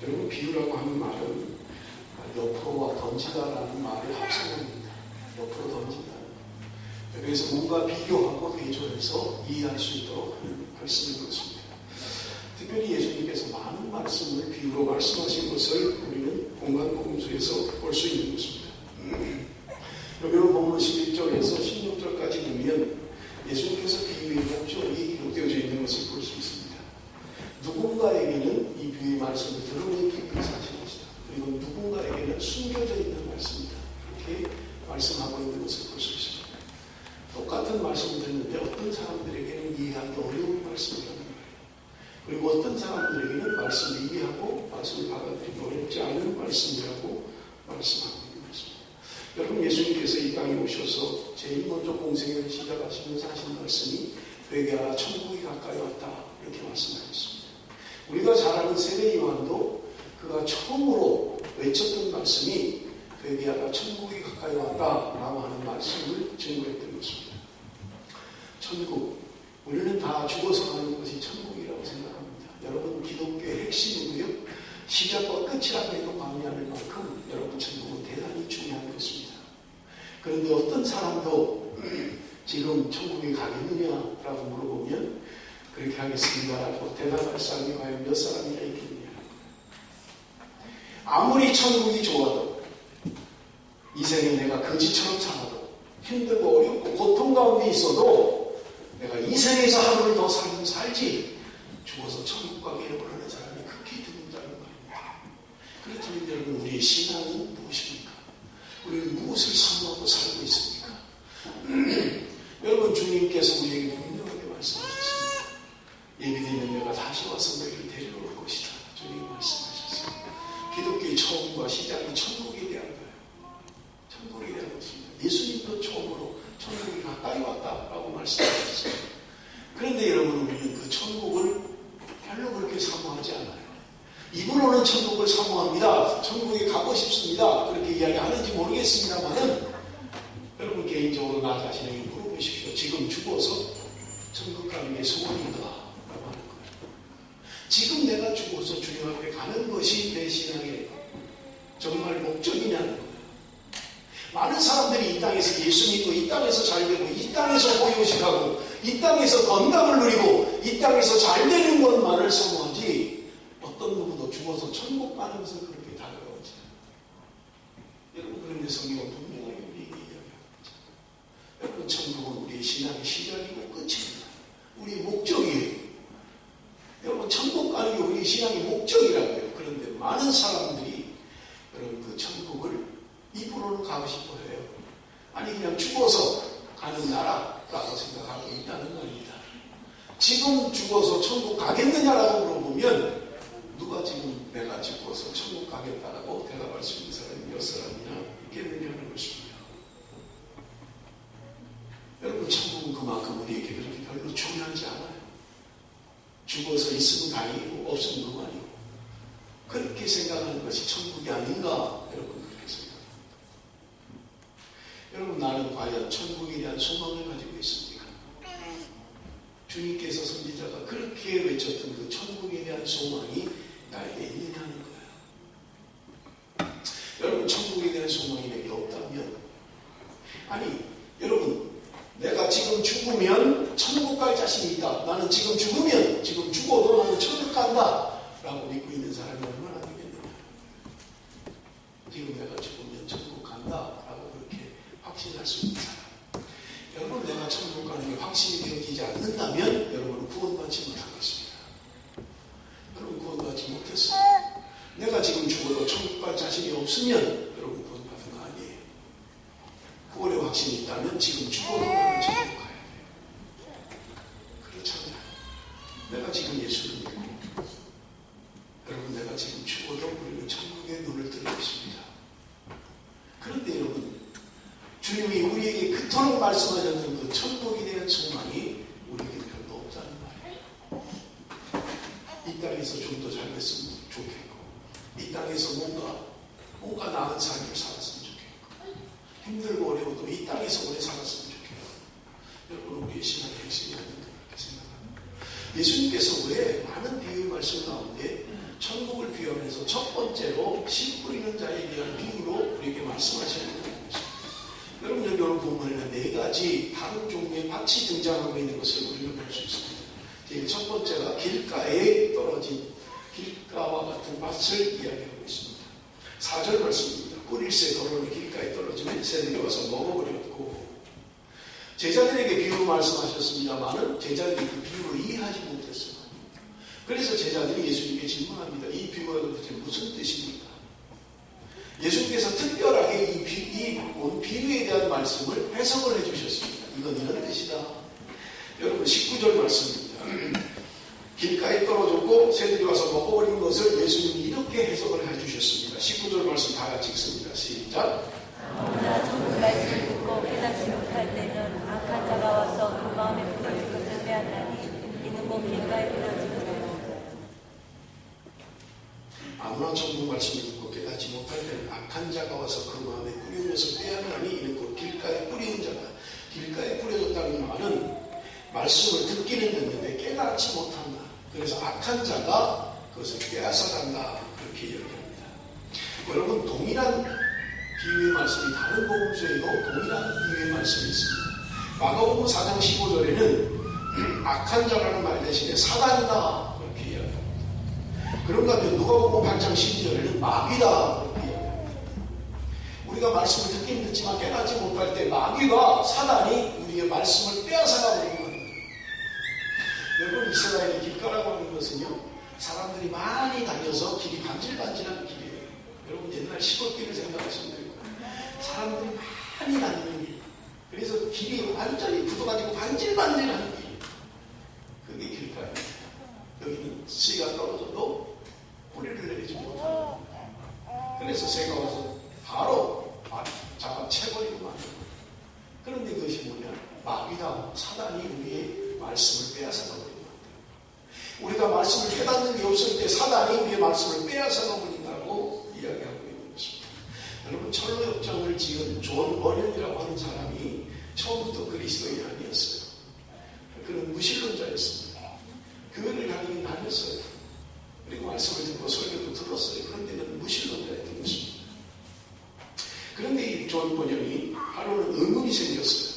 여러분, 비유라고 하는 말은 옆으로와 던지다라는 말의 합성어입니다. 옆으로 던진다. 그래서 뭔가 비교하고 대조해서 이해할 수 있도록 하는 말씀인 것입니다. 특별히 예수님께서 많은 말씀을 비유로 말씀하신 것을 우리는 공간복음서에서 볼 수 있는 것입니다. 여기 본문 11절에서 16절까지 보면 예수님께서 비유의 목적이 기록되어져 있는 것을 볼 수 있습니다. 누군가에게는 이 비유의 말씀을 들으면 기쁘게 사실 것이다. 그리고 누군가에게는 숨겨져 있는 말씀이다. 이렇게 말씀하고 있는 것을 볼 수 있습니다. 똑같은 말씀을 듣는데 어떤 사람들에게는 이해하기 어려운 말씀이라는 거예요. 그리고 어떤 사람들에게는 말씀을 이해하고 말씀을 받아들이기 어렵지 않은 말씀이라고 말씀하고 있는 것입니다. 여러분, 예수님께서 이 땅에 오셔서 제일 먼저 공생애를 시작하시면서 하신 말씀이 회개하라 천국이 가까이 왔다, 이렇게 말씀하셨습니다. 우리가 잘 아는 세례 요한도 그가 처음으로 외쳤던 말씀이 회개하라 천국이 가까이 왔다라고 하는 말씀을 증거했던 것입니다. 천국, 우리는 다 죽어서 가는 것이 천국이라고 생각합니다. 여러분, 기독교의 핵심이고요, 시작과 끝이라고 해도 과언이 아닐 만큼 여러분, 천국은 대단히 중요한 것입니다. 그런데 어떤 사람도 지금 천국에 가겠느냐라고 물어보면 그렇게 하겠습니다라고 대답할 사람이 과연 몇 사람이나 있겠느냐. 아무리 천국이 좋아도 이 생에 내가 거지처럼 살아도 힘들고 어렵고 고통 가운데 있어도 내가 이 생에서 하루를 더 살면 살지 죽어서 천국 가기를 원하는 사람이 극히 드문다는 말입니다. 그렇다면 여러분, 우리의 신앙은 무엇입니까? 우리는 무엇을 사모하고 살고 있습니까? 여러분, 주님께서 우리에게 분명하게 말씀하셨습니다. 예비되면 내가 다시 와서 너희를 데려올 것이다. 주님이 말씀하셨습니다. 기독교의 처음과 시작이 천국에 대한 거예요. 천국에 대한 것입니다. 예수님도 처음으로 천국이 가까이 왔다라고 말씀하셨어요. 그런데 여러분, 우리는 그 천국을 별로 그렇게 사모하지 않아요. 입으로는 천국을 사모합니다. 천국에 가고 싶습니다. 그렇게 이야기하는지 모르겠습니다만은 여러분, 개인적으로 나 자신에게 물어보십시오. 지금 죽어서 천국 가는 게 소원인가? 라고 하는 거예요. 지금 내가 죽어서 주님 앞에 가는 것이 내 신앙의 정말 목적이냐는 거예요. 많은 사람들이 이 땅에서 예수 믿고 이 땅에서 잘 되고 이 땅에서 호의호식하고 이 땅에서 건강을 누리고 이 땅에서 잘 되는 것만을 사모하지 어떤 누구도 죽어서 천국 가는 것을 그렇게 다가오지 않아요. 여러분, 그런데 성경은 분명하게 우리에게 이야기합니다. 여러분, 천국은 우리의 신앙의 시작이고 끝입니다. 우리의 목적이에요. 여러분, 천국 가는 게 우리 신앙의 목적이라고요. 그런데 많은 사람들이 여러분, 그 천국을 입으로는 가고 싶어 해요. 아니, 그냥 죽어서 가는 나라라고 생각하고 있다는 말입니다. 지금 죽어서 천국 가겠느냐라고 물어보면 누가 지금 내가 죽어서 천국 가겠다라고 대답할 수 있는 사람이 몇 사람이나 있겠느냐는 것입니다. 여러분, 천국은 그만큼 우리에게 그렇게 별로 중요하지 않아요. 죽어서 있으면 다행이고 없으면 그만이고 그렇게 생각하는 것이 천국이 아닌가, 여러분, 그렇게 생각합니다. 여러분, 나는 과연 천국에 대한 소망을 가지고 있습니까? 주님께서 선지자가 그렇게 외쳤던 그 천국에 대한 소망이 나에게 있느냐는 거예요. 여러분, 천국에 대한 소망이 내게 없다면, 아니, 여러분, 내가 지금 죽으면 천국 갈 자신이 있다. 나는 지금 죽으면, 지금 죽어도 나는 천국 간다. 라고 믿고 있는 사람이 얼마나 되겠느냐. 지금 내가 죽으면 천국 간다. 라고 그렇게 확신할 수 있는 사람. 여러분, 내가 천국 가는 게 확신이 되어지지 않는다면 여러분은 구원받지 못한 것입니다. 여러분, 구원받지 못했어요. 내가 지금 죽어도 천국 갈 자신이 없으면 여러분 구원받은 거 아니에요. 구원의 확신이 있다면 지금 죽어도 나는 천국 가야 돼요. 그렇잖아요. 내가 지금 예수를 믿고 여러분, 내가 지금 죽어도 우리는 천국의 눈을 뜨고 있습니다. 그런데 여러분, 주님이 우리에게 그토록 말씀하셨던 그 천국에 대한 소망이 우리에게 별로 없다는 말이에요. 이 땅에서 좀 더 잘 됐으면 좋겠고, 이 땅에서 뭔가 나은 삶을 살았으면 좋겠고, 힘들고 어려워도 이 땅에서 오래 살았으면 좋겠고, 여러분, 우리의 신앙의 핵심이 아닌가 그렇게 생각합니다. 예수님께서 왜 많은 비유의 말씀 가운데 천국을 비유하면서 첫 번째로 씨 뿌리는 자에 대한 비유로 우리에게 말씀하셔야 된다는 것입니다. 여러분 여기 오늘 보면은 네 가지 다른 종류의 밭이 등장하고 있는 것을 우리는 볼 수 있습니다. 제일 첫 번째가 길가에 떨어진 길가와 같은 밭을 이야기하고 있습니다. 4절 말씀입니다. 뿌릴새 더러운 길가에 떨어지면 새들이 와서 먹어버렸고, 제자들에게 비유로 말씀하셨습니다만은 제자들이 그 비유를 이해하지 못했어요. 그래서 제자들이 예수님께 질문합니다. 이 비유가 도대체 무슨 뜻입니까? 예수님께서 특별하게 이 비유에 대한 말씀을 해석을 해주셨습니다. 이건 이런 뜻이다. 여러분 19절 말씀입니다. 길가에 떨어졌고 새들이 와서 먹어버린 것을 예수님이 이렇게 해석을 해주셨습니다. 19절 말씀 다 같이 읽습니다. 시작. 아무나 좋은 말씀을 듣고 깨닫지 못할 때는 악한 자가 와서 그 마음에 부러진 것을 빼앗나니 이는 곧 길가에 부러진 자요. 아무나 좋은 말씀을 듣고 깨닫지 못할 때는 악한 자가 와서 그 마음에 뿌린 것을 빼앗나니 이는 곧 길가에 뿌린 자다. 길가에 뿌려졌다는 말은 말씀을 듣기는 듣는데 깨닫지 못한다. 그래서 악한 자가 그것을 빼앗아 간다. 그렇게 이야기합니다. 여러분 동일한 비유의 말씀이 다른 복음서에도 동일한 비유의 말씀이 있습니다. 마가복음 4장 15절에는 악한 자라는 말 대신에 사단이다 그렇게 이야기합니다. 그런가 하면 누가복음 8장 12절에는 마귀다 그렇게 이야기합니다. 우리가 말씀을 듣긴 듣지만 깨닫지 못할 때 마귀가 사단이 우리의 말씀을 빼앗아가 버리는 겁니다. 여러분 이스라엘의 길가라고 하는 것은요 사람들이 많이 다녀서 길이 반질반질한 길이에요. 여러분 옛날 시골길을 생각하시면 돼요. 사람들이 많이 다니는 길. 그래서 길이 완전히 굳어가지고 반질반질한 길. 그게 길가예요. 여기는 씨가 떨어져도 뿌리를 내리지 못하는. 그래서 새가 와서 바로 잡아 채버리고 마는 거예요. 그런데 그것이 뭐냐? 마귀다. 사단이 우리의 말씀을 빼앗아가 버립니다. 우리가 말씀을 깨닫는 게 없을 때 사단이 우리의 말씀을 빼앗아가 버린다고 이야기하고 있는 것입니다. 여러분 철로 역정을 지은 존 버년이라고 하는 사람이 처음부터 그리스도인이 아니었어요. 그는 무신론자였습니다. 교회를 다니긴 다녔어요. 그리고 말씀을 듣고 설교도 들었어요. 그런데는 무신론자였던 것입니다. 그런데 이 존 버년이 하루는 의문이 생겼어요.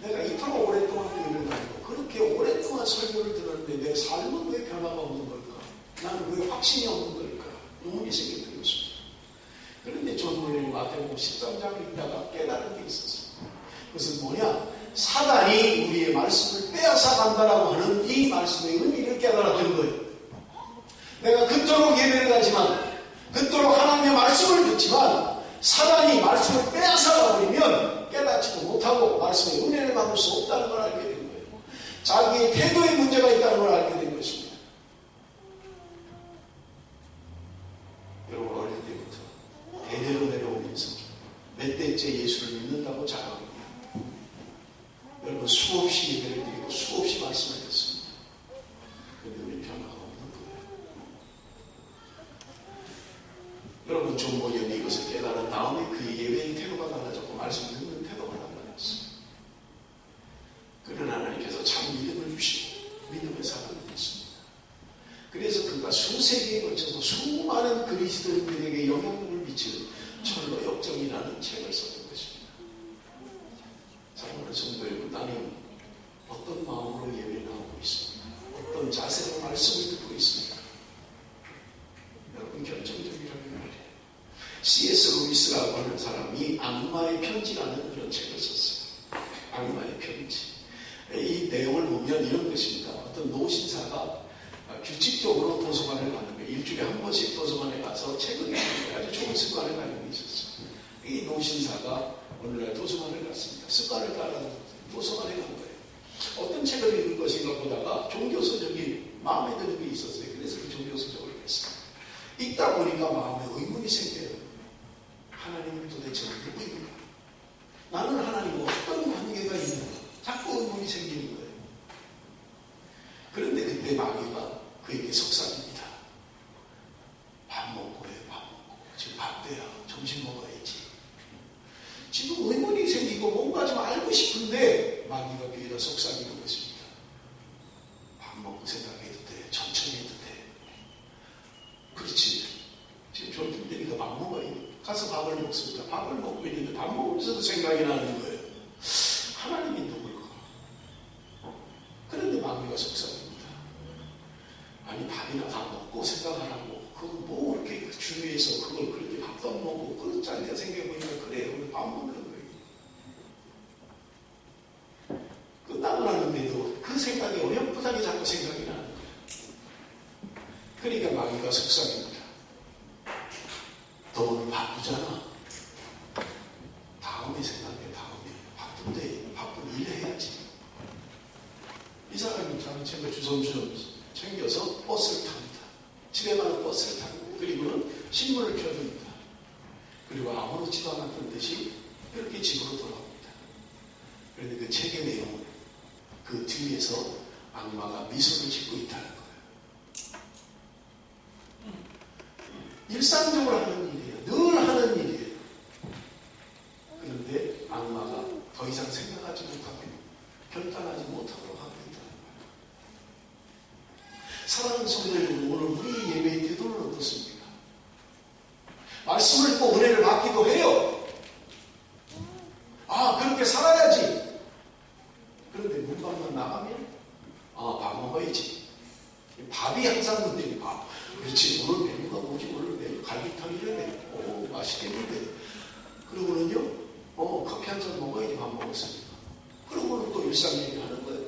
내가 이토록 오랫동안 교회를 다니고 그렇게 오랫동안 설교를 들었는데 내 삶은 왜 변화가 없는 걸까? 나는 왜 확신이 없는 걸까? 의문이 생겼던 것입니다. 그런데 존 버년이 마태복음 13장을 읽다가 깨달은 게 있었어요. 그것은 뭐냐? 사단이 우리의 말씀을 빼앗아 간다라고 하는 이 말씀의 의미를 깨달았던 거예요. 내가 그토록 예배를 하지만 그토록 하나님의 말씀을 듣지만 사단이 말씀을 빼앗아 가버리면 깨닫지도 못하고 말씀의 은혜를 받을 수 없다는 걸 알게 된 거예요. 자기의 태도에 문제가 있다는 걸 알게 된 것입니다. 여러분 어릴 때부터 대대로 내려오면서 몇 대째 예수를 믿는다고 자랑합니다. 여러분 수없이 예배를 드리고 수없이 말씀을 듣습니다. 그런데 우리 변화가 없는 거예요. 여러분 존 버년이 이것을 깨달은 다음에 그의 예배의 태도가 달라졌고 말씀 듣는 태도가 달라졌어요. 그는 하나님께서 참 믿음을 주시고 믿음의 사람이 됐습니다. 그래서 그가 수세기에 걸쳐서 수많은 그리스도인들에게 영향력을 미치는 철로 역정이라는 책을 썼던 것입니다. 사랑하는 성도 여러분, 나는 어떤 마음으로 예배를 나오고 있습니까? 어떤 자세로 말씀을 듣고 있습니까? 여러분 결정적이라는 말이에요. C.S. 루이스라고 하는 사람이 악마의 편지라는 그런 책을 썼어요. 악마의 편지. 이 내용을 보면 이런 것입니다. 어떤 노신사가 규칙적으로 도서관을 가는 거예요. 일주일에 한 번씩 도서관에 가서 책을 읽는 아주 좋은 습관을 가지고 있었어요. 이 노신사가 오늘날 도서관을 갔습니다. 습관을 따라 도서관에 간 거예요. 어떤 책을 읽을 것인가 보다가 종교서적이 마음에 드는 게 있었어요. 그래서 그 종교서적을 했어요. 읽다 보니까 마음에 의문이 생겨요. 하나님은 도대체 누구인가? 나는 하나님과 어떤 관계가 있는가? 자꾸 의문이 생기는 거예요. 그런데 그때 마귀가 그에게 속삭입니다. 밥 먹고 해, 밥 먹고. 지금 밥 돼야 점심 먹어야지. 지금 의문이 생기고 뭔가 좀 알고 싶은데 마귀가 귀에다 속삭이는 것입니다. '밥 먹고 생각해도 돼. 천천히 해도 돼. 점심 되니까 밥 먹어요. 가서 밥을 먹습니다. 밥을 먹고 있는데 밥 먹으면서도 생각이 나는 거예요. 하나님이 누굴까? 그런데 마귀가 속삭입니다. 아니 밥이나 다 먹고 생각하라고. 그거 뭐 이렇게 주위에서 그걸 그렇게 밥도 안 먹고 그런 자리가 생겨보니까 그래요. 오늘 밥 먹는 거예요. 끝나고 나는데도 그 생각이 어렴풋하게 자꾸 생각이 나는 거예요. 그러니까 마귀가 속삭입니다. 너 오늘 바쁘잖아. 다음에 생각해. 다음에. 바쁜데 바쁜 일 해야지. 이 사람이 자기 챙겨 주섬주섬 챙겨서 버스를 탑니다. 집에 가는 버스를 탑니다. 그리고는 신문을 켜줍니다. 그리고 아무렇지도 않았던 듯이 이렇게 집으로 돌아옵니다. 그런데 그 책의 내용은 그 뒤에서 악마가 미소를 짓고 있다는 거예요. 일상적으로 하는 일이에요. 늘 하는 일이에요. 그런데 악마가 더 이상 생각하지 못하고 결단하지 못하도록 하고 있다는 거예요. 사랑하는 성도 여러분, 오늘 우리 예배의 태도는 어떻습니까? 말씀을 듣고 은혜를 받기도 해요. 아, 그렇게 살아야지. 그런데 문방만 나가면 밥 먹어야지. 밥이 항상 문제니 밥. 그렇지, 오늘 메뉴가 뭐지? 오늘 메뉴 갈비탕이 되네. 오, 맛있겠는데. 그러고는요, 커피 한 잔 먹어야지. 밥 먹었으니까. 그러고는 또 일상 얘기하는 거예요.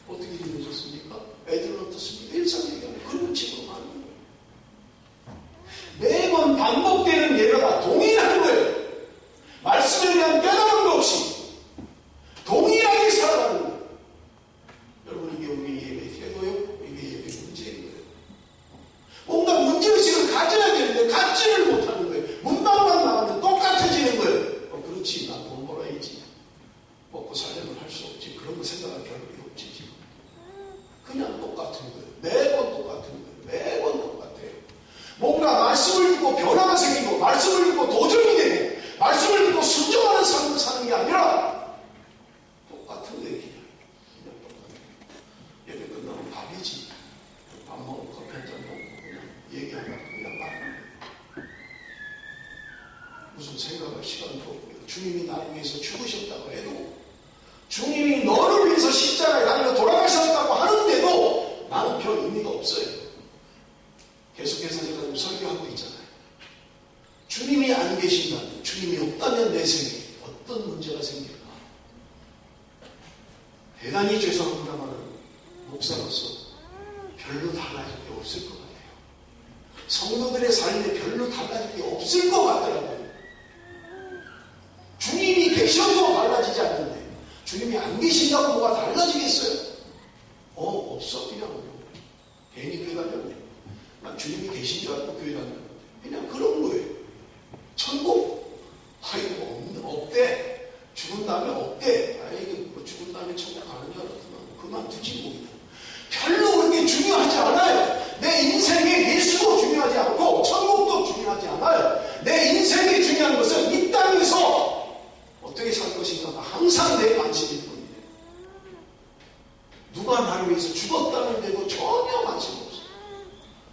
어떻게 지내셨습니까? 애들은 어떻습니까? 일상 얘기하는 거예요. 그런 식으로 가는 거예요. 매번 반복되는 예배가 동일한 거예요. 말씀에 대한 깨달음도 없이 동일하게 살아가는 거예요. 여러분, 이게 우리 예배 태도요? 이게 예배 문제인 거예요. 뭔가 문제의식을 가져야 되는데 갖지를 못하는 거예요. 문방만 나가면 똑같아지는 거예요. 그렇지, 난 돈 벌어야지. 먹고 살려면 할 수 없지. 그런 거 생각할 필요가 없지 지금. 그냥 똑같은 거예요. 매번 똑같은 거예요. 매번 똑같아요. 뭔가 말씀을 듣고 변화가 생기고 말씀을 듣고 도전이 되고 말씀을 듣고 순종하는 삶을 사는 게 아니라 똑같은 거예요. 그냥 똑같은 거예요. 예배 끝나면 밥이지. 밥 먹고 커피 한 잔 먹고 그냥 얘기하고 그냥 말하는 거예요. 무슨 생각할 시간도 없고요. 주님이 나를 위해서 죽으셨다고 해도 주님이 너를 위해서 십자가에 달려 돌아가셨다고 하는데도 나는 별 의미가 없어요. 계속해서 제가 좀 설교하고 있잖아요. 주님이 안 계신다면, 주님이 없다면 내 생에 어떤 문제가 생길까? 대단히 죄송합니다만 목사로서 별로 달라질 게 없을 것 같아요. 성도들의 삶에 별로 달라질 게 없을 것 같더라고요. 주님이 계셔도 달라지지 않는데 주님이 안 계신다고 뭐가 달라지겠어요? 없어. 그냥 괜히 교회 다녔네. 난 주님이 계신 줄 알고 교회 다녔는데 그냥 그런 거예요. 천국? 아이고 없대. 죽은 다음에 없대. 아이고 뭐 죽은 다음에 천국 가는 줄 알았더만 그만두지 뭐. 별로 그렇게 중요하지 않아요. 내 인생에 예수도 중요하지 않고 천국도 중요하지 않아요. 내 인생이 중요한 것은 이 땅에서 어떻게 살 것인가가 항상 내 관심일 뿐이에요. 누가 나를 위해서 죽었다는데도 전혀 관심 없어요.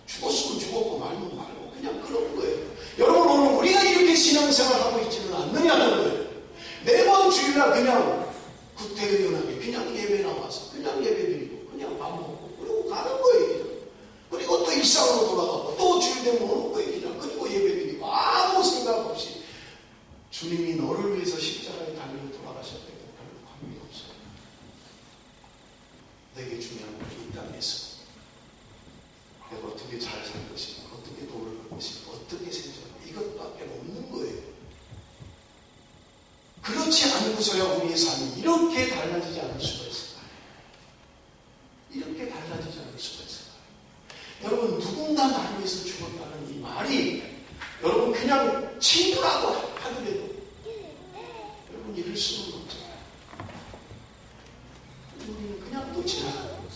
죽었으면 죽었고 말면 말고 그냥 그런 거예요. 여러분, 오늘 우리가 이렇게 신앙생활하고 있지는 않느냐는 거예요. 매번 주일날 그냥 구태의연하게 그냥 예배 나와서 그냥 예배 드리고 그냥 밥 먹고 그러고 가는 거예요. 그리고 또 일상으로 돌아가고 또 주일 되면 오는 거예요. 그냥 그리고 예배 드리고 아무 생각 없이. 주님이 너를 위해서 십자가에 달려 돌아가셨다고 별로 관계가 없어요. 내게 중요한 건 이 땅에서 내가 어떻게 잘 살 것인가, 어떻게 돈을 벌 것인가, 어떻게 생존할까, 이것밖에 없는 거예요. 그렇지 않고서야 우리의 삶이 이렇게 달라지지 않을 수가 있을까요? 이렇게 달라지지 않을 수가 있을까요? 여러분, 누군가 나를 위해서 죽었다는 이 말이 여러분 그냥 친구라고 하더라도 여러분 이럴 수는 없잖아요. 우리는 그냥 또 지나가요.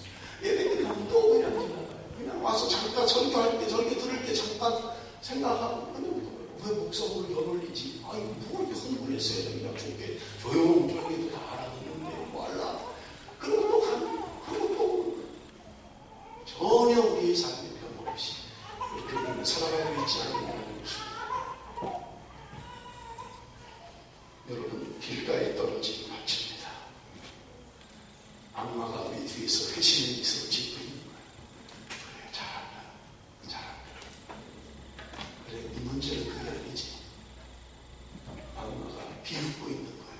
예배 끝나면 또 그냥 지나가요. 그냥 와서 잠깐 설교할 때 설교 들을 때 잠깐 생각하고 그냥 왜 목사 오늘 열 올리지? 아이고 뭐 이렇게 흥분했어요. 그냥 좋게 조용조용히도 다 알아듣는데 뭐 할라? 그리고 또 가는 그리고 또 전혀 우리의 삶에 변함없이 이렇게 우리는 살아가고 있지 않느냐. 문제는 그게 아니지. 악마가 비웃고 있는 거예요.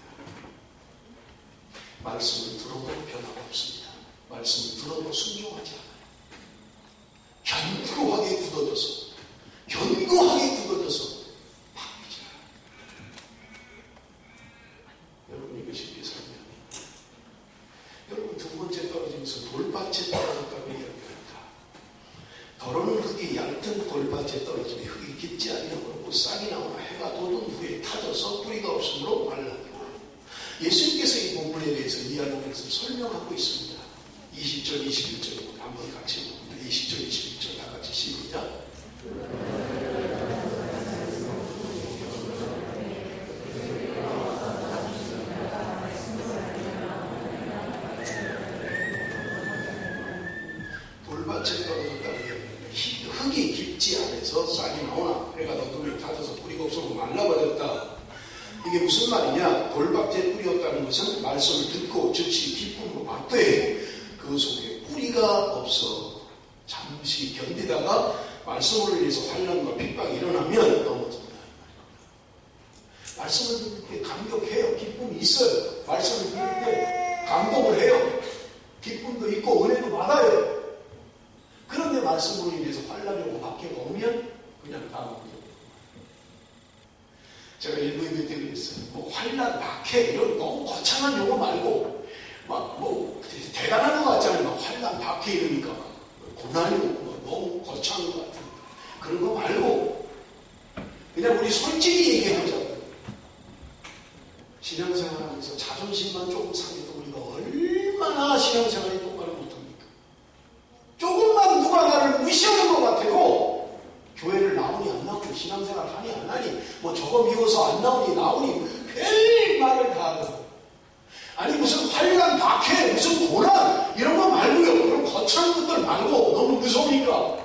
말씀을 들어도 변화가 없습니다. 말씀을 들어도 순종하지 않아요. 견고하게 굳어져서 바뀌지 않아요. 여러분, 이것이 비슷합니다. 여러분, 두 번째 떨어지면서 돌밭에 떨어졌다고 이야기합니다. 더러는 흙이 얇은 돌밭에 떨어지니 흙이 깊지 아니하고 싹이 나오나 해가 돋은 후에 타져서 뿌리가 없으므로 말라요. 예수님께서 이 본문에 대해서 이야기하는 것을 설명하고 있습니다. 20절, 21절 한번 같이 봅니다. 20절, 21절 다 같이 시작. 돌밭에 떨어졌다는 게 흙이 깊지 않아서 싹이 나오나 해가 돋으면 타져서 뿌리가 없으면 말라버렸다. 이게 무슨 말이냐? 돌밭에 뿌리였다는 것은 말씀을 듣고 즉시 기쁨으로 받되 그 속에 뿌리가 없어 잠시 견디다가 말씀을 위해서 환난과 핍박이 일어나면 넘어진다. 말씀을 들을 때 감격해요. 기쁨이 있어요. 말씀을 들을 때 감동을 해요. 기쁨도 있고 은혜도 받아요. 그런데 말씀으로 인해서 환난이 오고 박해가 오면 그냥 당하고. 제가 일부 예배 때 그랬어요. 뭐 환난, 박해 이런 너무 거창한 용어 말고 막 뭐 대단한 것 같잖아요. 막 환난, 박해 이러니까 고난이 오고 너무 거창한 것 같아요. 그런 거 말고 그냥 우리 솔직히 얘기하자고요. 신앙생활하면서 자존심만 조금 상해도 우리가 얼마나 신앙생활이 똑바로 못합니까? 조금만 누가 나를 무시하는 것 같아도 교회를 나오니 안 나오니 신앙생활 하니 안 하니 뭐 저거 미워서 안 나오니 나오니 별 말을 다 하고 아니 무슨 환난 박해 무슨 고난 이런 거 말고요. 그런 거창한 것들 말고 너무 무서우니까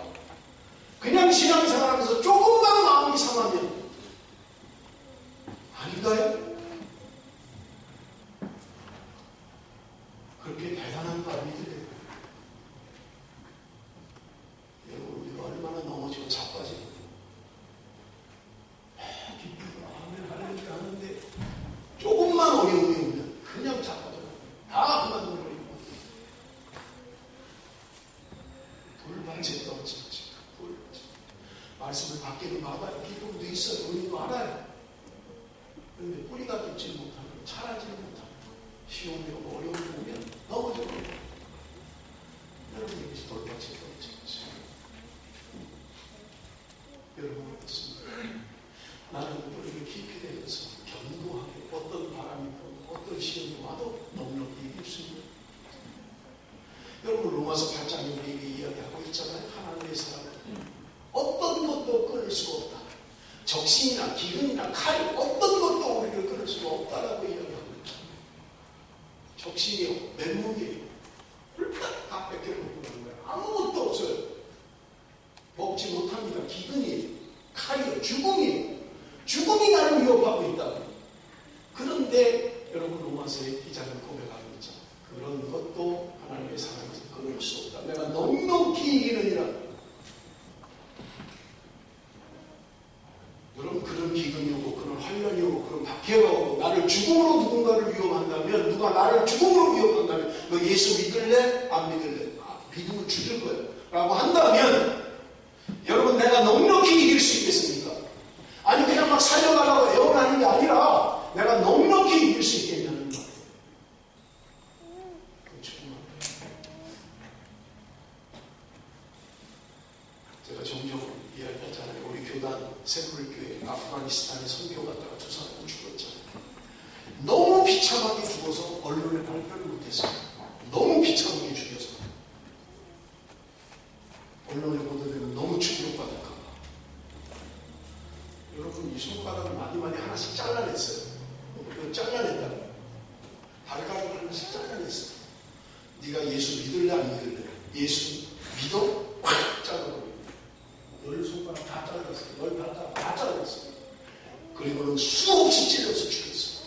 그냥 신앙생활하면서 조금만 마음이 상하면 아닌가요? 그렇게 대단한 거 아니더래요. 여러분 우리가 얼마나 넘어지고 자빠지고 기쁘고 아멘 할렐루야 하는데 조금만 어려움이 오면 그냥 자빠져요. 다 그만둬버리고 돌밭에 떨어진 거지. 돌밭에 말씀을 받기는 받아요. 기쁨도 있어요. 은혜도 알아요. 그런데 뿌리가 깊지 못하면 자라지는 못하면 시험이 오고 어려움이 오면 넘어져버려요. 여러분 여기서 돌밭에 떨어진 거지. 여러분 어떻습니까? 나는 뿌리를 깊이 내려서 견고하게 어떤 바람이 불고 어떤 시험이 와도 넉넉히 이길 수 있는 여러분 로마서 8장에 우리에게 이야기하고 있잖아요. 하나님의 사랑은 어떤 것도 끊을 수가 없다. 적신이나 기근이나 칼 어떤 것도 우리를 끊을 수가 없다라고 이야기하고 있잖아요. 적신이요 맨몸이에요. 훌딱 다 뺏겨놓고 가는 거예요. 아무것도 없어요. 먹지 못합니다. 기근이에요. 칼이요. 죽음이에요. 죽음이 나를 위협하고 있다. 그런데 여러분 로마서의 기자는 고백하고 있죠. 그런 것도 하나님의 사랑에서 끊을 수 없다. 내가 넉넉히 이기느니라. 여러분 그런 기근이 오고 그런 환난이 오고 그런 박해가 오고 나를 죽음으로 누군가를 위협한다면 누가 나를 죽음으로 위협한다면 너 예수 믿을래? 안 믿을래? 믿음을 주실 거예요. 라고 한다면 여러분 내가 넉넉히 이길 수 있겠습니까? 아니 그냥 막 살려가라고 애원하는 게 아니라 내가 넉넉히 이길 수 있겠냐는 말이에요. 제가 종종 이야기하잖아요. 우리 교단 샘플교회 아프가니스탄에 선교 갔다가 두 사람이 죽었잖아요. 너무 비참하게 죽어서 언론에 발표를 못했어요. 너무 비참하게 죽여서 언론에 보도되면 너무 충격받을까 봐. 여러분 이 손가락을 많이 하나씩 잘라냈어요. 잘라냈다. 발가락을 하나씩 잘라냈어요. 네가 예수 믿을래 안 믿을래? 예수 믿어? 꽉 잘라버려. 열 손가락 다 잘랐어요. 열 발가락 다 잘랐어요. 그리고는 수없이 찔러서 죽였어요.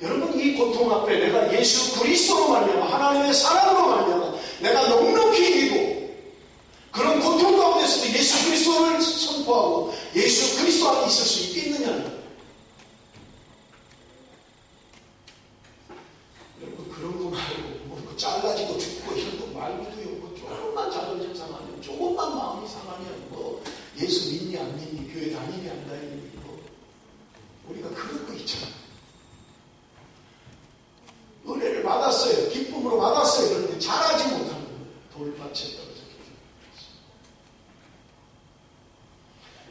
여러분 이 고통 앞에 내가 예수 그리스도로 말미암아 하나님의 사랑으로 말미암아 내가 넉넉히 이기고 그런 고통 가운데서도 예수 그리스도를 선포하고 수가 있을 수 있겠느냐는 거예요. 여러분 그런 거 말고 뭐 잘라지고 죽고 이런 거 말고도요. 뭐 조금만 자존심 상하면 조금만 마음이 상하면 뭐 예수 믿니 안 믿니 교회 다니니 안 다니니 뭐 우리가 그런 거 있잖아요. 은혜를 받았어요. 기쁨으로 받았어요. 그런데 잘하지 못하는 거예요. 돌밭에 떨어졌기 때문에.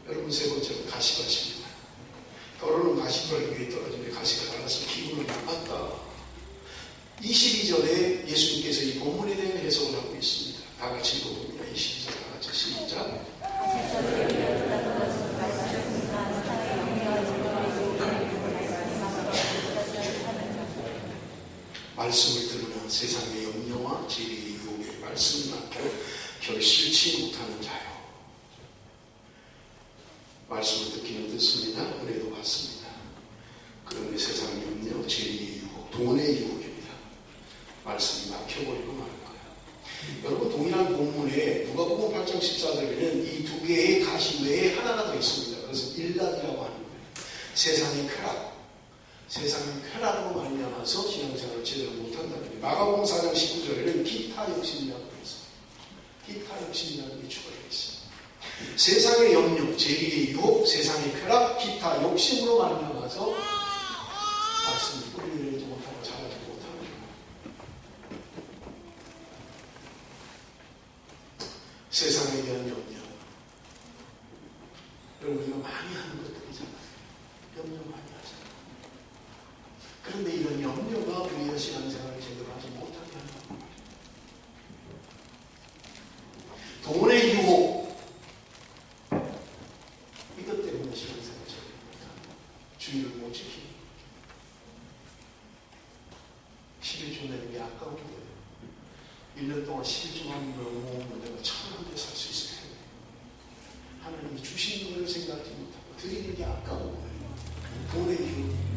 여러분 세 번째로 가시밭입니다. 떨어는 가시밭 위에 떨어지는데 가시가 달아서 기분을 나빴다. 22절에 예수님께서 이 본문에 대한 해석을 하고 있습니다. 다 같이 읽어봅니다. 22절 다 같이 시작. 말씀을 들으면 세상의 염려와 진리의 유혹에 말씀을 낳고 결실치 못하는 자요. 말씀을 듣기는 듣습니다. 은혜도 받습니다. 그런데 세상의 염려, 진리의 유혹, 돈의 유혹입니다. 말씀이 막혀버리고 마는 거예요. 여러분 동일한 본문에 누가복음 8장 14절에는 이 두 개의 가시 외에 하나가 더 있습니다. 그래서 일락이라고 하는 거예요. 세상의 쾌락. 세상의 쾌락으로 말미암아서 신앙생활을 제대로 못한다는 거예요. 마가복음 4장 19절에는 기타 욕심이라고 있어요. 기타 욕심이라는 게 추가되어 있어요. 세상의 염려, 재리의 유혹, 세상의 쾌락, 기타 욕심으로 말미암아서 말씀을 뿌리를 내지 못하고 잘하지 못하는 거예요. 세상에 대한 염려. 여러분 우리가 많이 하는 것들이잖아요. 염려 많이 하잖아요. 그런데 이런 염려가 우리의 신앙생활을 제대로 하지 못하게 한다는 거예요. 돈의 유혹. 이것 때문에 신앙생활을 제대로 못합니다. 주의를 못 지키는 거죠. 11조 내는 게 아까운 거예요. 1년 동안 11조만 모으면 내가 1,000원 살 수 있을 텐데 하나님이 주신 것을 생각하지 못하고 드리는 게 아까운 거예요. 돈의 유혹.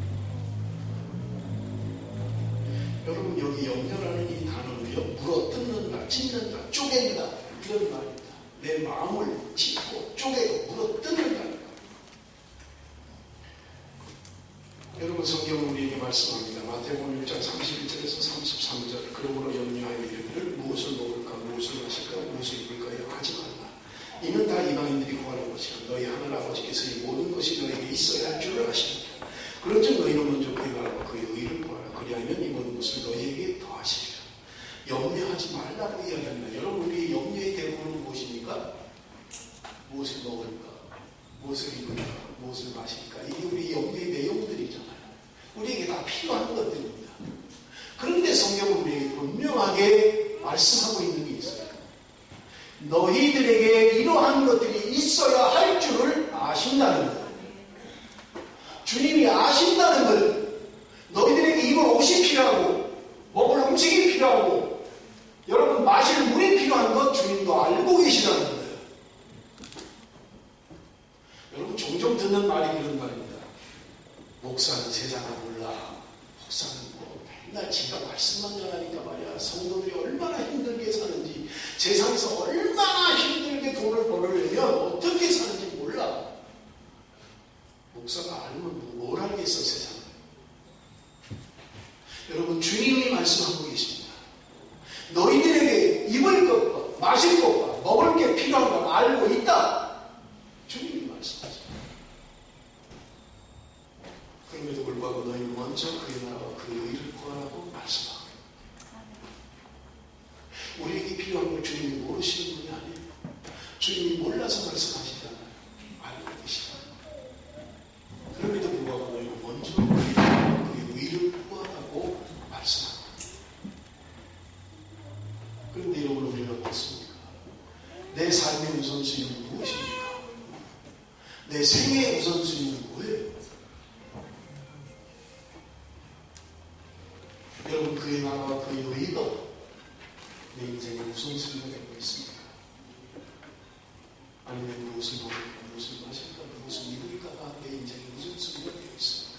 여러분 여기 염려라는 이 단어는요, 물어뜯는다, 찢는다, 쪼갠다 이런 말입니다. 내 마음을 찢고 쪼개고 물어뜯는다. 여러분 성경은 우리에게 말씀합니다. 마태복음 1장 31절에서 33절. 그러므로 염려하여 이르기를 무엇을 먹을까 무엇을 마실까 무엇을 입을까 하지 말라. 이는 다 이방인들이 구하는 것이라. 너희 하늘 아버지께서 이 모든 것이 너에게 있어야 할 줄을 아시니라. 그런즉 너희는 먼저 그의 나라와 그의 의를 구하라. 그리하면 이 모든 것을 너희에게 더하시리라. 염려하지 말라고 이야기합니다. 여러분 우리의 염려의 대부분은 무엇입니까? 무엇을 먹을까? 무엇을 입을까? 무엇을 마실까? 이게 우리 염려의 내용들이잖아요. 우리에게 다 필요한 것들입니다. 그런데 성경은 우리에게 분명하게 말씀하고 있는 게 있어요. 너희들에게 이러한 것들이 있어야 할 줄을 아신다는 것. 주님이 아신다는 것. 너희들에게 입을 옷이 필요하고 먹을 음식이 필요하고 여러분 마실 물이 필요한 것 주님도 알고 계시다는 거예요. 여러분 종종 듣는 말이 그런 말입니다. 목사는 세상을 몰라. 목사는 뭐 맨날 지가 말씀만 전하니까 말이야. 성도들이 얼마나 힘들게 사는지 세상에서 얼마나 힘들게 돈을 벌으려면 어떻게 사는지 몰라. 목사가 알면 뭘 알겠어 세상을. 여러분 주님이 말씀하고 계십니다. 너희들에게 입을 것과 마실 것과 먹을 게 필요한 걸 알고 있다. 주님이 말씀하십니다. 그럼에도 불구하고 너희는 먼저 그의 나라와 그의 의를 구하라고 말씀하고 우리에게 필요한 걸 주님이 모르시는 분이 아니에요. 주님이 몰라서 말씀하시잖아요. 알고 계시다. 그럼에도 불구하고 너희는 먼저 그의 나라와 그의 의를 구하라고 말씀합니다. 그런데 여러분 우리는 어떻습니까? 내 삶의 우선순위는 무엇입니까? 내 생애의 우선순위는 뭐예요? 여러분 그의 나라와 그의 의가 내 인생의 우선순위가 되고 있습니다. 아니면 무엇을 먹을까, 무엇을 마실까, 무엇을 입을까가 내 인생의 우선순위가 되어 있습니다.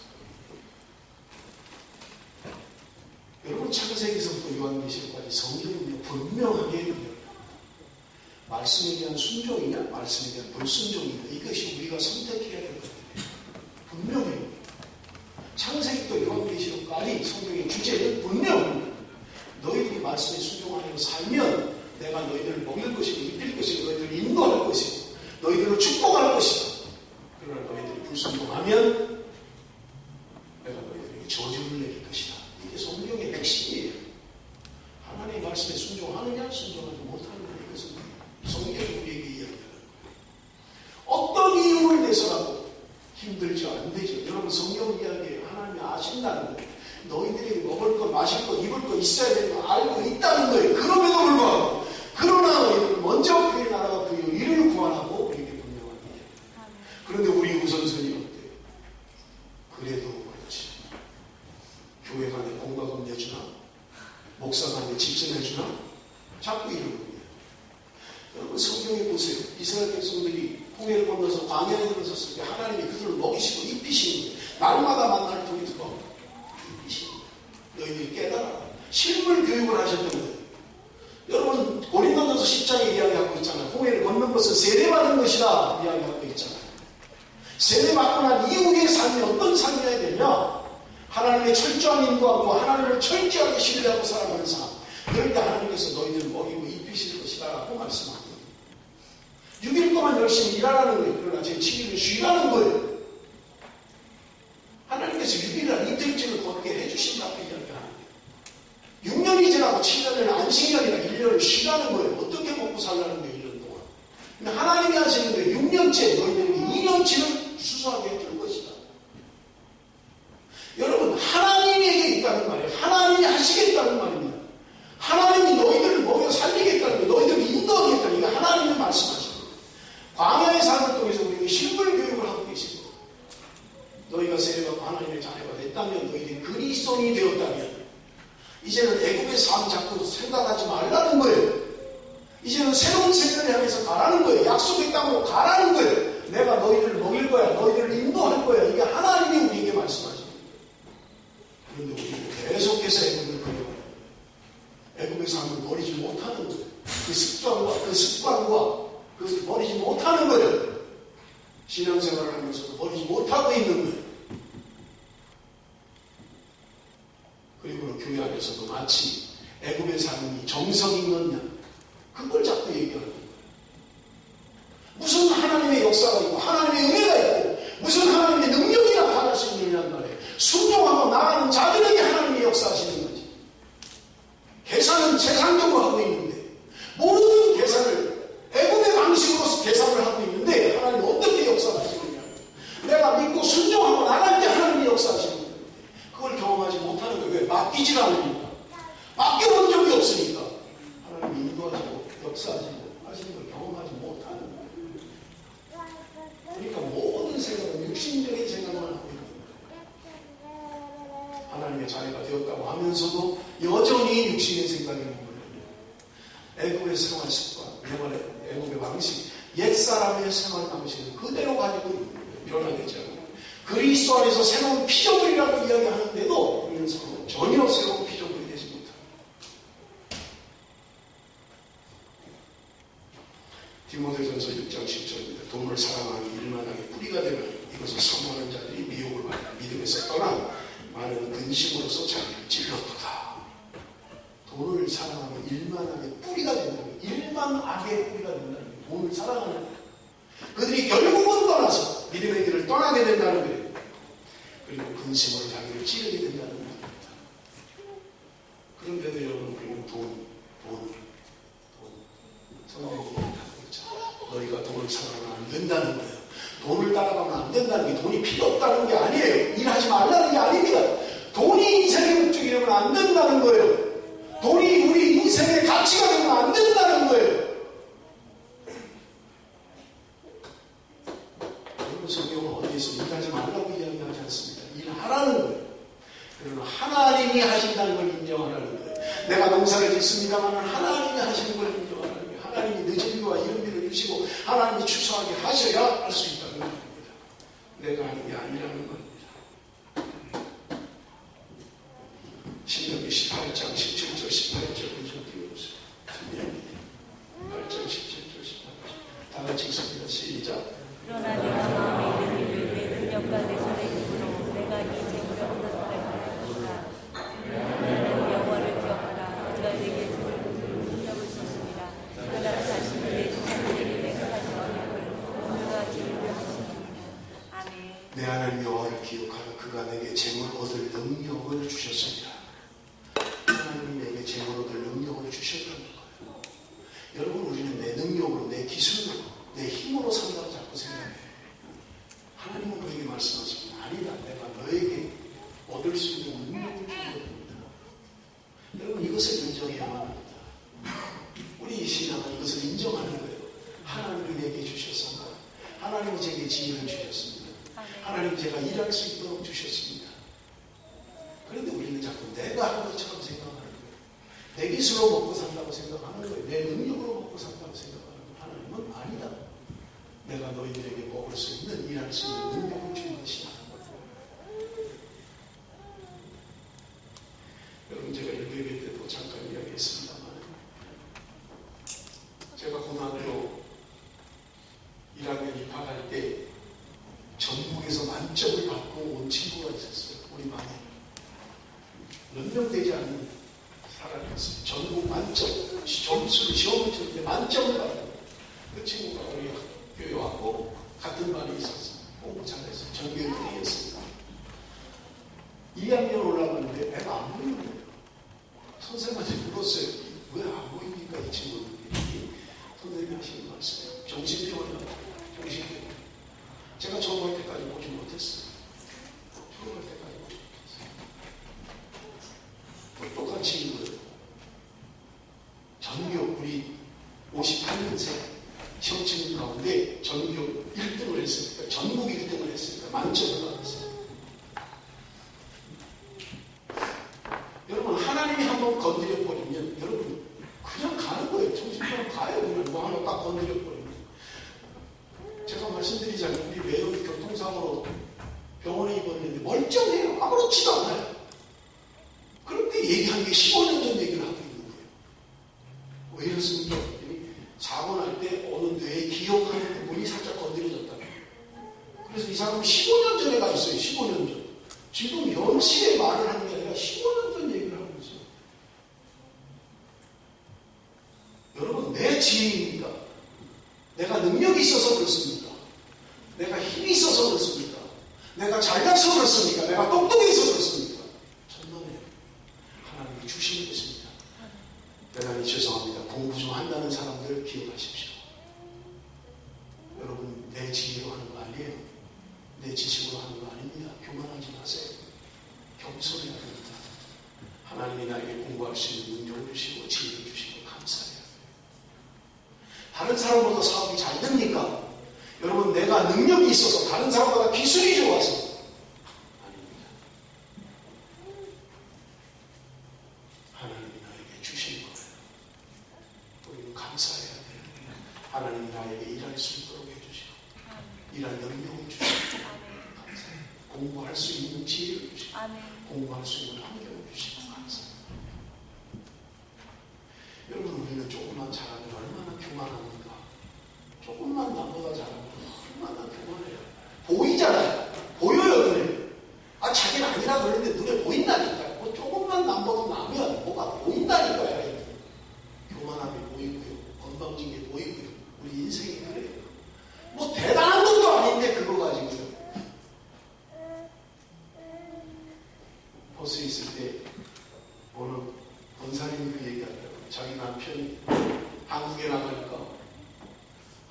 여러분 창세기서부터 요한계시록까지 성경은요 분명하게 말씀에 대한 순종이냐 말씀에 대한 불순종이냐 이것이 우리가 선택해야 될 것입니다. 분명히 창세기부터 요한계시록까지 성경의 주제는 분명히 너희들이 말씀에 순종하여 살면 내가 너희들을 먹일 것이고 입힐 것이고 너희들을 인도할 것이고 너희들을 축복할 것이다. 그러나 너희들이 불순종하면 내가 너희들에게 저주를 내릴 것이다. 이게 성경의 핵심이에요. 하나님의 말씀에 순종하느냐 순종하지 못하느냐 이것은 성경이 우리에게 이야기하는 거예요. 어떤 이유를 내서라도 힘들죠 안 되죠. 여러분 성경 이야기에 하나님이 아신다는 거예요. 너희들이 먹을 것 마실 것 입을 것 있어야 되는 거 알고 있다는 거예요. 그럼에도 불구하고 그러나 너희들은 먼저 그의 나라와 그의 의를 구하라고 우리에게 분명하게 해요. 그런데 우리 우선순위 어때요? 그래도 그렇지. 교회가 내 공과금 내주나? 목사가 내 집세 내주나? 자꾸 이러는 거예요. 여러분 성경에 보세요. 이스라엘 백성들이 홍해를 건너서 광야에 들어섰을 때 하나님이 그들을 먹이시고 입히시는 거예요. 날마다 만나를 통해서 입히시는 거예요. 너희들이 깨달아라. 실물 교육을 하셨던 거예요. 여러분 고린도전서 10장에 이야기하고 있잖아요. 홍해를 걷는 것은 세례받은 것이다 이야기하고 있잖아요. 세례받고 난 이후의 삶이 어떤 삶이어야 되냐? 하나님의 철저한 인도하고 하나님을 철저하게 신뢰하고 살아가는 삶. 그럴 때 하나님께서 너희들을 먹이고 입히실 것이다 라고 말씀합니다. 6일 동안 열심히 일하라는 거예요. 그러나 제 7일은 쉬라는 거예요. 하나님께서 6일이나 이틀째를 걷게 해주신다고 이야기하는 거예요. 6년이 지나고 7년을 안식이 아니라 1년을 쉬라는 거예요. 어떻게 먹고 살라는 거예요 1년 동안. 근데 하나님이 하시는 거예요. 6년째 너희들에게 2년치를 수수하게 해줄 것이다. 여러분 하나님에게 있다는 말이에요. 하나님이 하시겠다는 말입니다. 하나님이 너희들을 먹여 살리겠다는 거예요. 너희들을 인도하겠다는 거예요. 이게 하나님이 말씀하시는 거예요. 광야의 삶을 통해서 우리에게 실물 교육을 하고 계시고 너희가 세례받고 하나님의 자녀가 됐다면 너희들이 그리스도인이 되었다면 이제는 애국의 삶 자꾸 생각하지 말라는 거예요. 이제는 새로운 세계를 향해서 가라는 거예요. 약속의 땅으로 가라는 거예요. 내가 너희들을 먹일 거야. 너희들을 인도할 거야. 이게 하나님이 우리에게 말씀하시는 거예요. 그런데 우리는 계속해서 애국을 버려요. 애국의 삶을 버리지 못하는 거예요. 그 습관과 그것을 버리지 못하는 거예요. 신앙생활을 하면서도 버리지 못하고 있는 거예요. 그리고 교회 안에서도 마치 애굽의 삶이 정성이 있느냐 그걸 자꾸 얘기하는 거예요. 무슨 하나님의 역사가 있고 하나님의 은혜가 있고 무슨 하나님의 능력이 나타날 수 있느냐는 말이에요. 순종하고 나가는 자들에게 하나님이 역사하시는 거지. 계산은 세상적으로 하고 있는데 모든 계산을 애굽의 방식으로서 계산을 하고 있는데 하나님 어떻게 역사하시느냐. 내가 믿고 순종하고 나갈 때 하나님이 역사하시는 거예요. 그걸 경험하지 못하는 거예요. 왜? 맡기질 않으니까. 맡겨본 적이 없으니까. 하나님이 인도하시고 역사하시고 하시는 걸 경험하지 못하는 거예요. 그러니까 모든 생각은 육신적인 생각만 하고 있는 거예요. 하나님의 자녀가 되었다고 하면서도 여전히 육신의 생각이 있는 거예요. 애굽의 생활 습관, 애굽의 방식, 옛사람의 생활 방식을 그대로 가지고 있는 거예요. 변화되지 않아요. 그리스도 안에서 새로운 피조물이라고 이야기하는데도 우리는 전혀 새로운 피조물이 되지 못합니다. 디모데전서 6장 10절입니다. 돈을 사랑하는 일만하게 뿌리가 되면 이것을 사모하는 자들이 미혹을 받아 믿음에서 떠나 많은 근심으로서 자기를 찔렀도다. 돈을 사랑하면 일만하게 뿌리가 된다는 거예요. 일만 악의 뿌리가 된다는 거예요. 돈을 사랑하는 거예요. 그들이 결국은 떠나서 믿음의 길을 떠나게 된다는 거예요. 그리고 근심으로 자기를 찌르게 된다는 겁니다. 그런데도 여러분 우리는 돈. 성경이 얘기하고 있잖아요. 너희가 돈을 사랑하면 안 된다는 거예요. 돈을 따라가면 안 된다는 게 돈이 필요 없다는 게 아니에요. 일하지 말라는 게 아닙니다. 돈이 인생의 목적이 되면 안 된다는 거예요. 돈이 우리 인생의 가치가 되면 안 된다는 거예요. 여러분 성경은 어디에서 일하지 말라고 이야기하지 않습니다. 일하라는 거예요. 그러나 하나님이 하신다는 걸 인정하라는 거예요. 내가 농사를 짓습니다만 하나님이 하시는 걸 인정하라는 거예요. 하나님이 늦은 비와 이른 비를 주시고 하나님이 추수하게 하셔야 할 수 있다는 겁니다. 내가 하는 게 아니라는 겁니다. 신명기 18장 17절 18절 좀 띄워주세요. 신명기 8장 17절 18절 다 같이 읽습니다. 시작. 그러나 내가 마음에 이르기를 내 능력과 내 손에 내 하나님 여호와를 기억하여 그가 내게 재물 얻을 능력을 주셨습니다. 하나님이 내게 재물 얻을 능력을 주셨다는 거예요. 여러분, 우리는 내 능력으로, 내 기술로, 내 힘으로 산다고 자꾸 생각해요. 하나님은 우리에게 말씀하십니다. 아니다. 내가 너에게 얻을 수 있는 능력을 주는 겁니다. 여러분, 이것을 인정해야만 합니다. 우리 이 신앙은 이것을 인정하는 거예요. 하나님이 내게 주셨습니다. 하나님이 제게 지혜를 주셨습니다. 하나님 제가 일할 수 있도록 주셨습니다. 그런데 우리는 자꾸 내가 한 것처럼 생각하는 거예요. 내 기술로 먹고 산다고 생각하는 거예요. 내 능력으로 먹고 산다고 생각하는 거예요. 하나님은 아니다. 내가 너희들에게 먹을 수 있는, 일할 수 있는 능력을 주는 것이다. 여러분, 제가 일교회 때도 잠깐 이야기했습니다만, 제가 고등학교 1학년 입학할 때 전국에서 만점을 받고 온 친구가 있었어요. 우리 반에. 몇 명 되지 않는 사람이었어요. 전국 만점, 점수를 시험을 쳤는데 만점을 받은 그 친구가 우리 학교에 왔고 같은 반에 있었어요. 공부 잘했어요. 전교 1등이었습니다. 2학년 올라가는데 배가 안 보이는 거예요. 선생님한테 물었어요. 왜 안 보입니까, 이 친구들이? 선생님이 하시는 말씀이에요. 정신병원이라고. 정신병원. 제가 졸업할 때까지 보지 못했어요. 졸업할 때까지 보지 못했어요. 똑똑한 친구들. 전교 우리 58년생 시험 친구 가운데 전교 1등을 했으니까, 전국 1등을 했으니까 만점을 받았어요. 여러분, 하나님이 한번 건드려버리면 여러분 그냥 가는 거예요. 정신병원 가요. 그냥 뭐 하나 딱 건드려버리면. 제가 말씀드리자면 우리 매우 교통사고로 병원에 입원했는데 멀쩡해요. 아무렇지도 않아요. 그런데 얘기한 게 15년 전 얘기를 하고 있는 거예요. 왜 이렇습니까? 사고 날 때 어느 뇌에 기억하는 부분이 살짝 건드려졌다. 그래서 이 사람은 15년 전에 가 있어요. 15년 전. 지금 현실의 말을 하는 게 아니라 15년 전 얘기를 하고 있어요. 여러분, 내 지혜입니까? 내가 능력이 있어서 그렇습니까? 내가 힘이 있어서 그렇습니까? 내가 잘나서 그렇습니까? 내가 똑똑해서 그렇습니까? 전번에 하나님이 주시는 것입니다. 대단히 죄송합니다. 공부 좀 한다는 사람들 기억하십시오. 여러분, 내 지혜로 하는 거 아니에요. 내 지식으로 하는 거 아닙니다. 교만하지 마세요. 겸손해야 됩니다. 하나님이 나에게 공부할 수 있는 능력을 주시고 지혜를 주시고 감사해요. 다른 사람보다 사업이 잘 됩니까? 여러분, 내가 능력이 있어서, 다른 사람보다 기술이 좋아서 아닙니다. 하나님이 나에게 주신 거예요. 우리는 감사해야 돼요. 하나님이 나에게 일할 수 있도록 해주시고 일할 능력을 주시고 감사해요. 공부할 수 있는 지혜를 주시고 공부할 수 있는 환경을 주시고 감사해요. 여러분, 우리는 조금만 잘하면 얼마나 교만합니까? 조금만 나보다 잘하면 얼마나 교만해요. 보이잖아요. 보여요, 눈에. 아, 자기는 아니라 그러는데 눈에 보인다니까요. 뭐 조금만 남보다 나면 뭐가 보인다니까요. 교만함이 보이고요. 건방진 게 보이고요. 우리 인생이 그래요. 뭐 대단한 것도 아닌데 그거 가지고요. 버스에 있을 때 어느 권사님이 그 얘기하더라고요. 자기 남편이 한국에 나가니까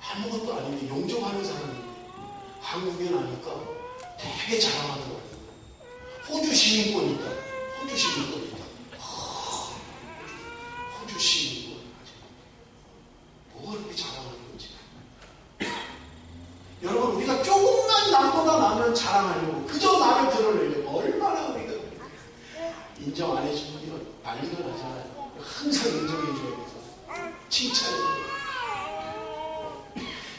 아무것도 아닌데 용접하는 사람인데 한국에 나니까 되게 자랑하더라고요. 호주 시민권 있다. 호주 시민권 있다. 호주 시민권. 뭐가 그렇게 자랑하는 건지. 여러분, 우리가 조금만 남보다 나면 자랑하려고, 그저 나를 드러내려고 얼마나 우리가 인정 안 해주면 난리가 나잖아요. 항상 인정해줘야 돼서 칭찬해줘요.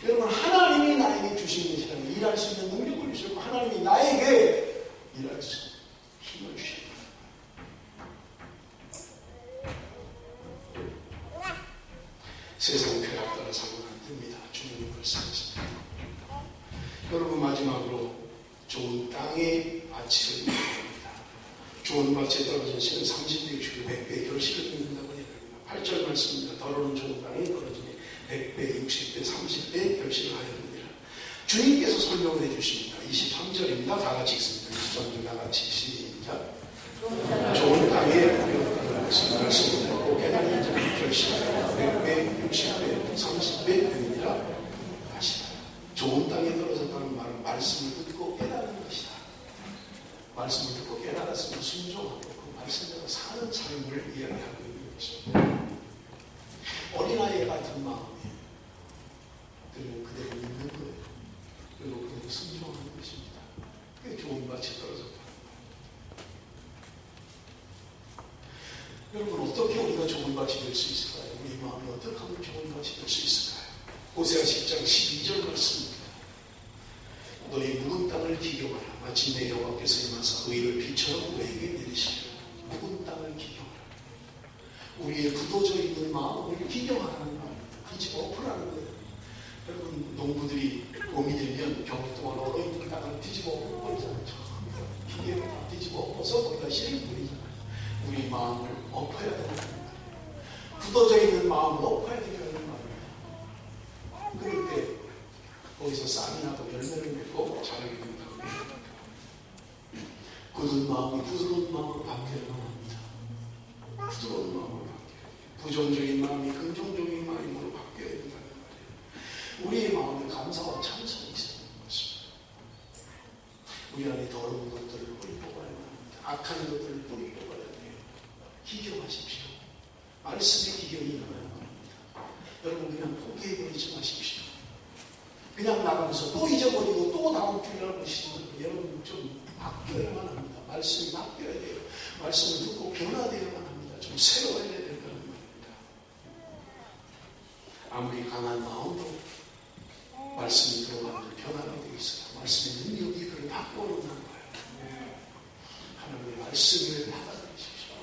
여러분, 하나님이 나에게 주신 것이라면 일할 수 있는 능력을 주시고 하나님이 나에게 일할 수 있는 힘을 주십니다. 세상 쾌락 따라 사고는 안 됩니다. 주님이 말씀하십니다. 여러분, 마지막으로 좋은 땅에 밭을 맺는 겁니다. 좋은 밭에 떨어진 씨는 30배, 60배, 100배 결실을 맺는다고 얘기합니다. 8절 말씀입니다. 더러운 좋은 땅에 떨어지니 100배, 60배, 30배 결실을 하였느니라. 주님께서 설명을 해주십니다. 23절입니다. 다 같이 읽습니다. 23절 다 같이 시작. 좋은 땅에 말씀을 듣고 깨달은 자는 결실하여 100배, 60배, 30배 되느니라 하시다. 좋은 땅에 떨어졌다는 말은 말씀을 듣고 깨달은 것이다. 말씀을 듣고 깨달았으면 순종하고 그 말씀대로 사는 삶을 이야기하고 있는 것입니다. 어린아이 같은 마음에 그리고 그대로 믿는 거예요. 그리고 그대로 순종하는 것입니다. 그게 좋은 밭이 떨어졌다. 여러분, 어떻게 우리가 좋은 밭이 될 수 있을까요? 우리 마음이 어떻게 하면 좋은 밭이 될 수 있을까요? 호세아 10장 12절 말씀입니다. 너희 묵은 땅을 기경하라. 마침내 여호와께서 임하사 의를 비처럼 너에게 내리시리라. 묵은 땅을 기경하라. 우리의 굳어져 있는 마음을 기경하라는 말입니다. 뒤집어 엎으라는 거예요. 여러분, 농부들이 봄이 되면 겨울 동안 얼어있는 땅을 뒤집어 엎어버리잖아요. 기계로 다 뒤집어 엎어서 거기다 씨를 뿌리잖아요. 우리 마음을 엎어야 되는 말입니다. 굳어져 있는 마음을 엎어야 되는 말입니다. 그럴 때 거기서 싹이 나고 열매를 맺고 자라게 된다고 합니다. 굳은 마음이 부드러운 마음으로 바뀌어야만 합니다. 부드러운 마음으로 바뀌어야 돼요. 부정적인 마음이 긍정적인 마음으로 바뀌어야 된다는 말이에요. 우리의 마음에 감사와 찬송이 있어야 되는 것입니다. 우리 안에 더러운 것들을 뿌리 뽑아야만 합니다. 악한 것들을 뿌리 뽑아야 돼요. 기경하십시오. 말씀의 기경이 일어나야만 합니다. 여러분, 그냥 포기해버리지 마십시오. 그냥 나가면서 또 잊어버리고 또 다음 주일날 보시면 여러분 좀 바뀌어야만 합니다. 말씀이 바뀌어야 돼요. 말씀을 듣고 변화되어야만 합니다. 좀 새로워야 된다는 말입니다. 아무리 강한 마음도 말씀이 들어가면 변화가 되어 있어요. 말씀의 능력이 그를 바꿔놓는다는 거예요. 하나님의 말씀을 받아들이십시오.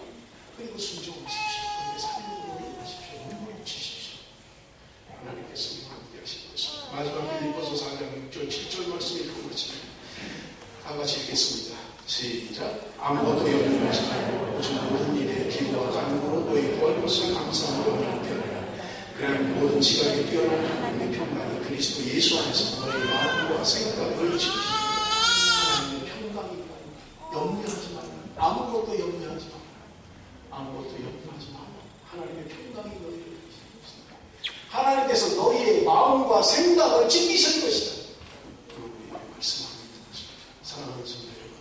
그리고 순종하십시오. 그리고 삶으로 일어나십시오. 눈물 붙이십시오. 하나님께서 함께 하실 것입니다. 마지막 빌립보서 4장 6절 7절 말씀 읽고 마칩니다. 다 같이 읽겠습니다. 시작. 아무것도 염려하지 말고 오직 모든 일에 기도와 간구로 너희 구할 것을 감사하며 하나님께 그냥 모든 지각에 뛰어난 하나님의 평강이 그리스도 예수 안에서 너희 마음과 생각을 지키시고 하나님의 평강이 염려하지 말라. 아무것도 염려하지 말라. 아무것도 염려하지 말라. 하나님의 평강이 너희를 지키십니다. 하나님께서 너희의 마음과 생각을 지키실 것이다. 우리에게 말씀합니다. 사랑하는 성도 여러분,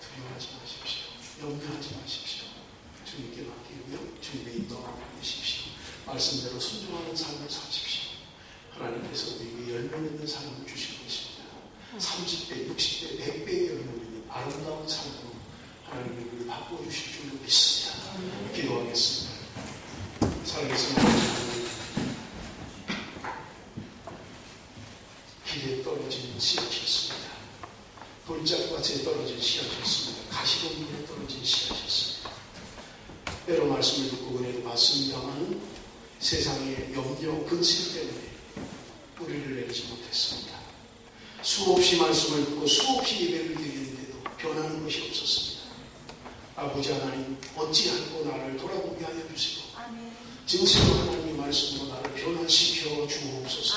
두려워하지 마십시오. 염려하지 마십시오. 주님께 맡기고요. 주님의 인도함을 받으십시오. 말씀대로 순종하는 삶을 사십시오. 하나님께서 우리에게 열매 맺는 삶을 주실 것입니다. 30배, 60배, 100배의 열매 맺는 아름다운 삶으로 하나님이 우리를 바꿔주실 줄로 믿습니다. 기도하겠습니다. 살아계신 하나님, 길에 떨어진 씨앗이었습니다. 돌짝밭에 떨어진 씨앗이었습니다. 가시덤불에 떨어진 씨앗이었습니다. 때로 말씀을 듣고 은혜를 받습니다만 세상의 염려, 근심 때문에 뿌리를 내리지 못했습니다. 수없이 말씀을 듣고 수없이 예배를 드리는데도 변하는 것이 없었습니다. 아버지 하나님, 어찌하고 나를 돌아보게 하여 주시고 진실로 하나님의 말씀으로 나를 변화시켜 주옵소서.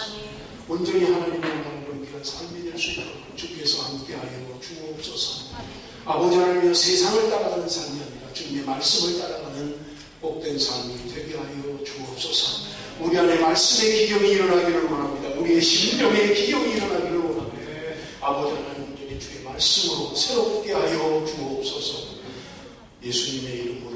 온전히 하나님의 나라를 위한 삶이 될 수 있도록 주께서 함께하여 주옵소서. 아버지 하나님, 세상을 따라가는 삶이 아니라 주님의 말씀을 따라가는 복된 삶이 되게 하여 주옵소서. 우리 안에 말씀의 기경이 일어나기를 원합니다. 우리의 심령의 기경이 일어나기를 원합니다. 아버지 하나님, 온전히 주의 말씀으로 새롭게 하여 주옵소서. 예수님의 이름으로